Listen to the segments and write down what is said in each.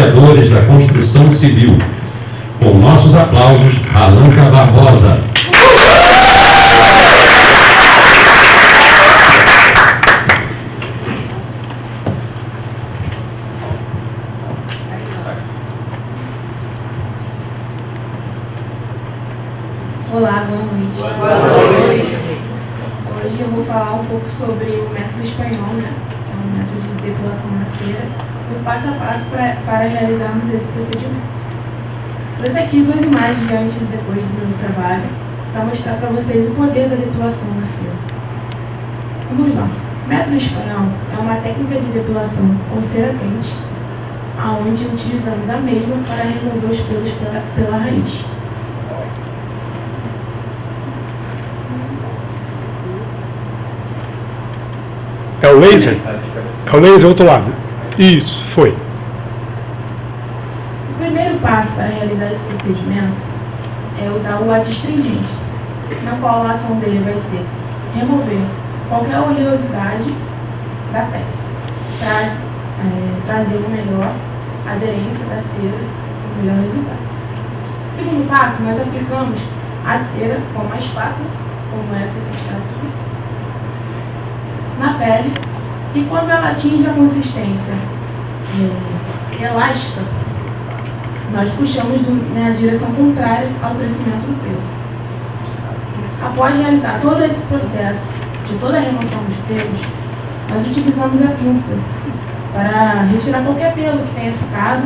trabalhadores da construção civil. Com nossos aplausos, Alanca Barbosa. Olá, boa noite. Boa noite. Hoje eu vou falar um pouco sobre o método espanhol, né? Que é um método de depilação na cera, e o passo a passo para realizarmos esse procedimento. Trouxe aqui 2 imagens de antes e depois do meu trabalho para mostrar para vocês o poder da depilação na cera. Vamos lá. O método espanhol é uma técnica de depilação com cera quente, onde utilizamos a mesma para remover os pelos pela raiz. É o laser? É o laser outro lado. Isso, foi. O primeiro passo para realizar esse procedimento é usar o adstringente, na qual a ação dele vai ser remover qualquer oleosidade da pele, para trazer uma melhor aderência da cera e um melhor resultado. Segundo passo, nós aplicamos a cera com uma espátula, como essa que está aqui, na pele, e quando ela atinge a consistência elástica, nós puxamos na direção contrária ao crescimento do pelo. Após realizar todo esse processo de toda a remoção dos pelos, nós utilizamos a pinça para retirar qualquer pelo que tenha ficado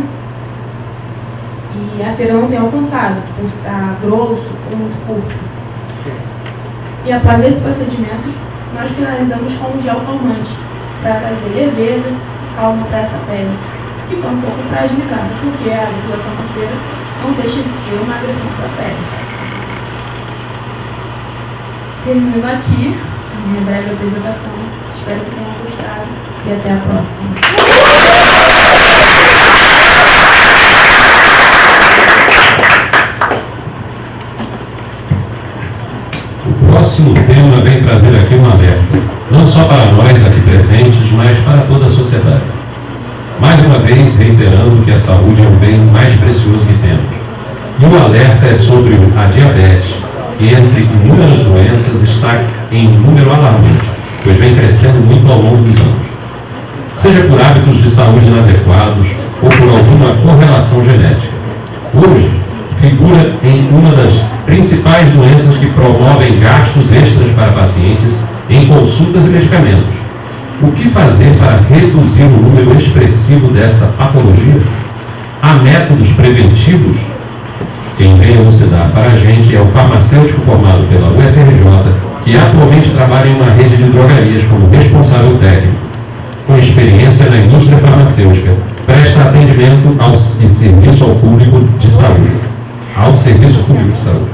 e a cera não tenha alcançado, por estar grosso ou muito curto. E após esse procedimento, nós finalizamos com um gel calmante para trazer leveza e calma para essa pele, que foi um pouco fragilizada, porque a depilação com cera não deixa de ser uma agressão para a pele. Terminando aqui a minha breve apresentação, espero que tenham gostado e até a próxima. O próximo tema vem trazer aqui um alerta, não só para nós aqui presentes, mas para toda a sociedade. Mais uma vez, reiterando que a saúde é o bem mais precioso que temos. E o alerta é sobre a diabetes, que entre inúmeras doenças está em número alarmante, pois vem crescendo muito ao longo dos anos. Seja por hábitos de saúde inadequados ou por alguma correlação genética. Hoje, figura em uma das principais doenças que promovem gastos extras para pacientes em consultas e medicamentos. O que fazer para reduzir o número expressivo desta patologia? Há métodos preventivos? Quem vem elucidar para a gente é o farmacêutico formado pela UFRJ, que atualmente trabalha em uma rede de drogarias como responsável técnico, com experiência na indústria farmacêutica, presta atendimento e serviço ao público de saúde. Ao serviço público de saúde.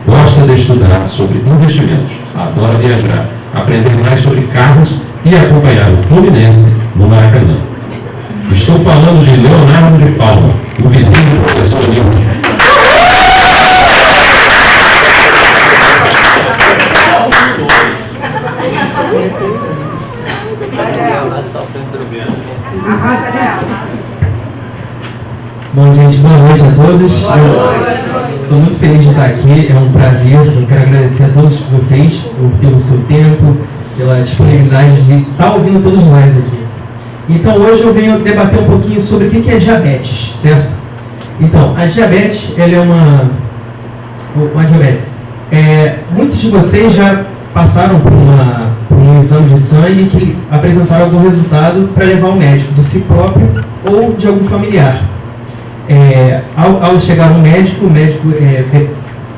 Gosta de estudar sobre investimentos, adora viajar, aprender mais sobre carros e acompanhar o Fluminense no Maracanã. Estou falando de Leonardo de Palma, o vizinho do professor Nilton. Bom, gente, boa noite a todos. Estou muito feliz de estar aqui, é um prazer. Eu quero agradecer a todos vocês pelo seu tempo, pela disponibilidade de estar ouvindo todos nós aqui. Então, hoje eu venho debater um pouquinho sobre o que é diabetes, certo? Então, a diabetes, ela é uma diabetes. Muitos de vocês já passaram por um exame de sangue que apresentaram algum resultado para levar ao médico, de si próprio ou de algum familiar. Ao chegar no médico, o médico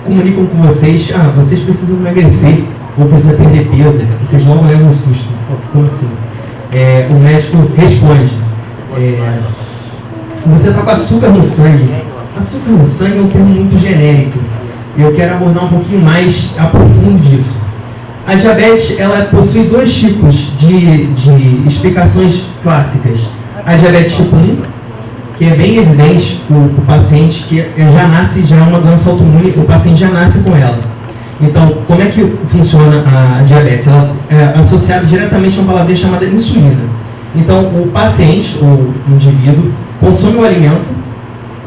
comunica com vocês, vocês precisam emagrecer ou precisam perder peso, vocês logo levam um susto. Como assim? O médico responde, você está com açúcar no sangue. Açúcar no sangue é um termo muito genérico. Eu quero abordar um pouquinho mais a profundo disso. A diabetes, ela possui 2 tipos de explicações clássicas. A diabetes tipo 1, que é bem evidente, o paciente que já é uma doença autoimune, o paciente já nasce com ela. Então, como é que funciona a diabetes? Ela é associada diretamente a uma palavrinha chamada insulina. Então, o paciente, o indivíduo, consome o alimento,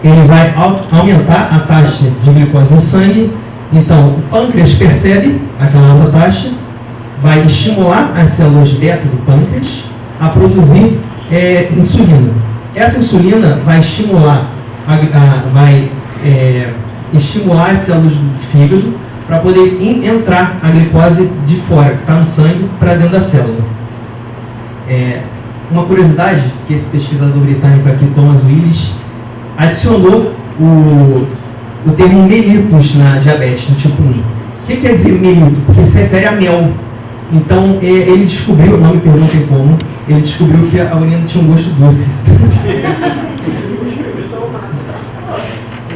ele vai aumentar a taxa de glicose no sangue. Então, o pâncreas percebe aquela alta taxa, vai estimular as células beta do pâncreas a produzir insulina. Essa insulina vai estimular, estimular as células do fígado para poder entrar a glicose de fora, que está no sangue, para dentro da célula. Uma curiosidade, que esse pesquisador britânico aqui, Thomas Willis, adicionou o termo mellitus na diabetes do tipo 1. O que quer dizer melito? Porque se refere a mel. Então, ele descobriu, não me perguntem como, ele descobriu que a urina tinha um gosto doce.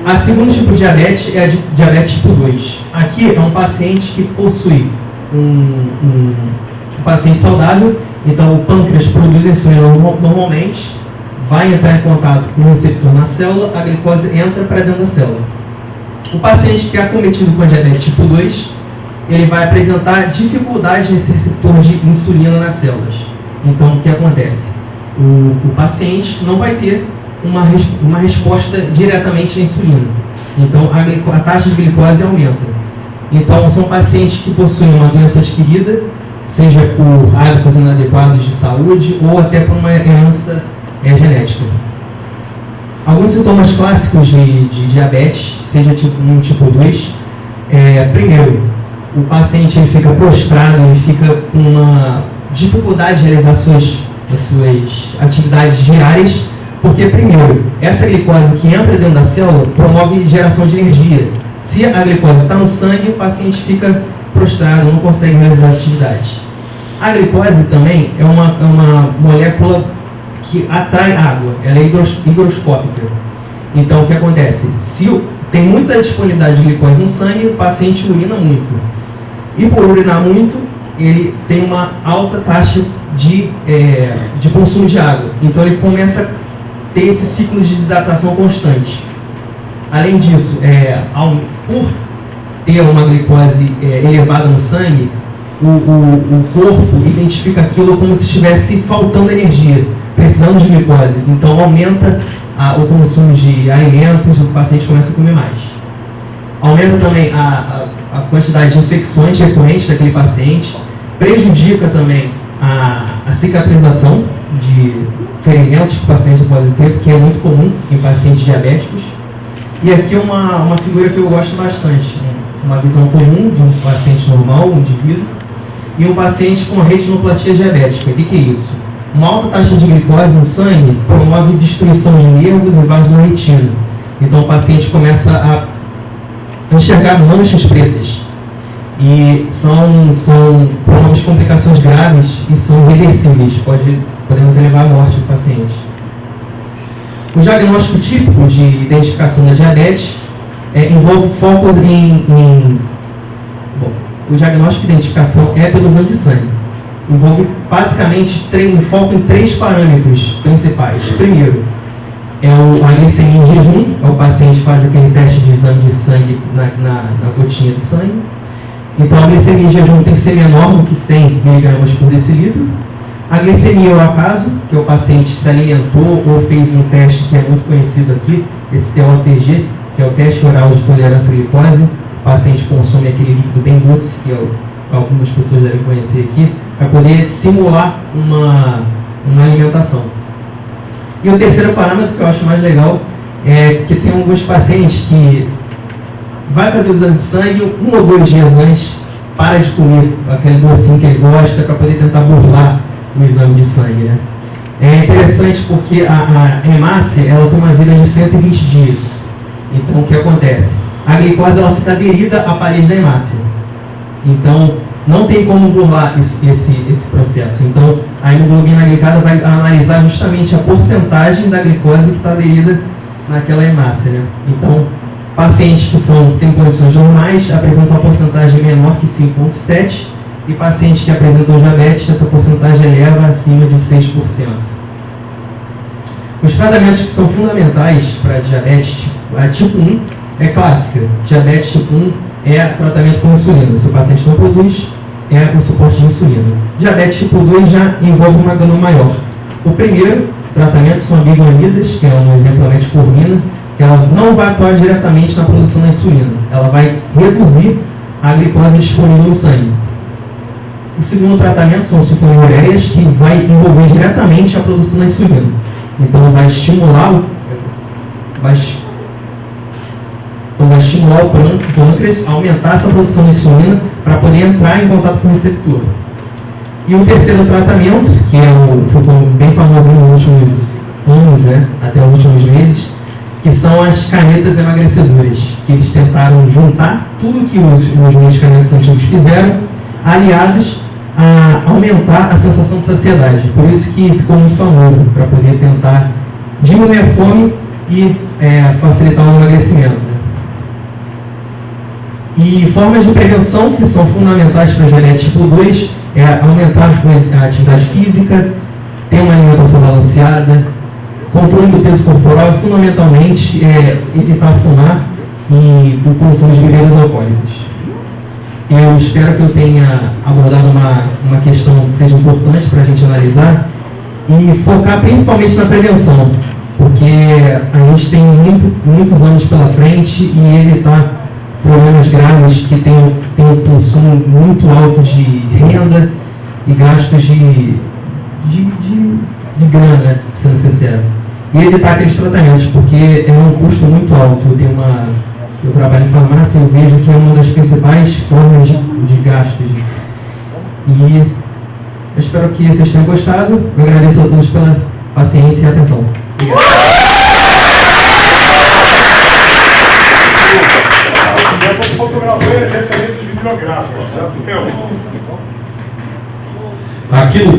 A segundo tipo de diabetes é a diabetes tipo 2. Aqui é um paciente que possui um paciente saudável, então o pâncreas produz insulina normalmente, vai entrar em contato com o receptor na célula, a glicose entra para dentro da célula. O paciente que é acometido com a diabetes tipo 2, ele vai apresentar dificuldade nesse receptor de insulina nas células. Então, o que acontece? O paciente não vai ter uma resposta diretamente à insulina. Então, a taxa de glicose aumenta. Então, são pacientes que possuem uma doença adquirida, seja por hábitos inadequados de saúde ou até por uma herança genética. Alguns sintomas clássicos de diabetes, seja tipo 1 tipo 2, primeiro, o paciente ele fica prostrado, ele fica com uma dificuldade de realizar as suas atividades diárias, porque, primeiro, essa glicose que entra dentro da célula promove geração de energia. Se a glicose está no sangue, o paciente fica prostrado, não consegue realizar as atividades. A glicose também é uma molécula que atrai água, ela é higroscópica. Então, o que acontece? Se tem muita disponibilidade de glicose no sangue, o paciente urina muito. E por urinar muito, ele tem uma alta taxa de consumo de água. Então, ele começa a ter esse ciclo de desidratação constante. Além disso, por ter uma glicose elevada no sangue, o corpo identifica aquilo como se estivesse faltando energia, precisando de glicose. Então, aumenta o consumo de alimentos e o paciente começa a comer mais. Aumenta também a quantidade de infecções recorrentes daquele paciente, prejudica também a cicatrização de ferimentos que o paciente pode ter, porque é muito comum em pacientes diabéticos. E aqui é uma figura que eu gosto bastante, uma visão comum de um paciente normal, um indivíduo, e um paciente com retinoplatia diabética. O que é isso? Uma alta taxa de glicose no sangue promove destruição de nervos e vasos na retina. Então o paciente começa a enxergar manchas pretas. E promove complicações graves e são reversíveis, podendo até levar à morte do paciente. O diagnóstico típico de identificação da diabetes envolve focos o diagnóstico de identificação é pelo exame de sangue. Envolve basicamente foco em 3 parâmetros principais. Primeiro, a glicemia em jejum, o paciente faz aquele teste de exame de sangue na gotinha do sangue. Então, a glicemia em jejum tem que ser menor do que 100 mg por decilitro. A glicemia ao acaso, que o paciente se alimentou ou fez um teste que é muito conhecido aqui, esse TOTG, que é o teste oral de tolerância à glicose. O paciente consome aquele líquido bem doce, que algumas pessoas devem conhecer aqui, para poder simular uma alimentação. E o terceiro parâmetro, que eu acho mais legal, é que tem alguns pacientes que vai fazer o exame de sangue 1 ou 2 dias antes, para de comer aquele docinho que ele gosta, para poder tentar burlar o exame de sangue. Né? É interessante porque a hemácia ela tem uma vida de 120 dias. Então, o que acontece? A glicose ela fica aderida à parede da hemácia. Então, não tem como burlar esse processo. Então, a hemoglobina glicada vai analisar justamente a porcentagem da glicose que está aderida naquela hemácia. Né? Então, pacientes que têm condições normais apresentam uma porcentagem menor que 5,7%, e pacientes que apresentam diabetes, essa porcentagem eleva acima de 6%. Os tratamentos que são fundamentais para diabetes tipo 1 é clássica. Diabetes tipo 1 é tratamento com insulina. Se o paciente não produz, é o suporte de insulina. Diabetes tipo 2 já envolve uma gama maior. O primeiro tratamentos são a biglamidas, que é um exemplo da metformina, que ela não vai atuar diretamente na produção da insulina. Ela vai reduzir a glicose disponível no sangue. O segundo tratamento são as sulfonilureias, que vai envolver diretamente a produção da insulina. Então vai estimular o pâncreas, aumentar essa produção de insulina para poder entrar em contato com o receptor. E o terceiro tratamento, que ficou bem famoso nos últimos anos, né, até os últimos meses, que são as canetas emagrecedoras, que eles tentaram juntar tudo que os medicamentos antigos fizeram, aliados a aumentar a sensação de saciedade. Por isso que ficou muito famoso, para poder tentar diminuir a fome e facilitar o emagrecimento. Né? E formas de prevenção que são fundamentais para a diabetes tipo 2 é aumentar a atividade física, ter uma alimentação balanceada, controle do peso corporal e, fundamentalmente, evitar fumar e o consumo de bebidas alcoólicas. Eu espero que eu tenha abordado uma questão que seja importante para a gente analisar e focar principalmente na prevenção, porque a gente tem muitos anos pela frente e evitar problemas graves que tem um consumo muito alto de renda e gastos de grana, sendo sincero. E evitar aqueles tratamentos, porque é um custo muito alto. Eu trabalho em farmácia e eu vejo que é uma das principais formas de gastos. E eu espero que vocês tenham gostado. Eu agradeço a todos pela paciência e atenção. Fotografia de referência de bibliográfica. Aqui no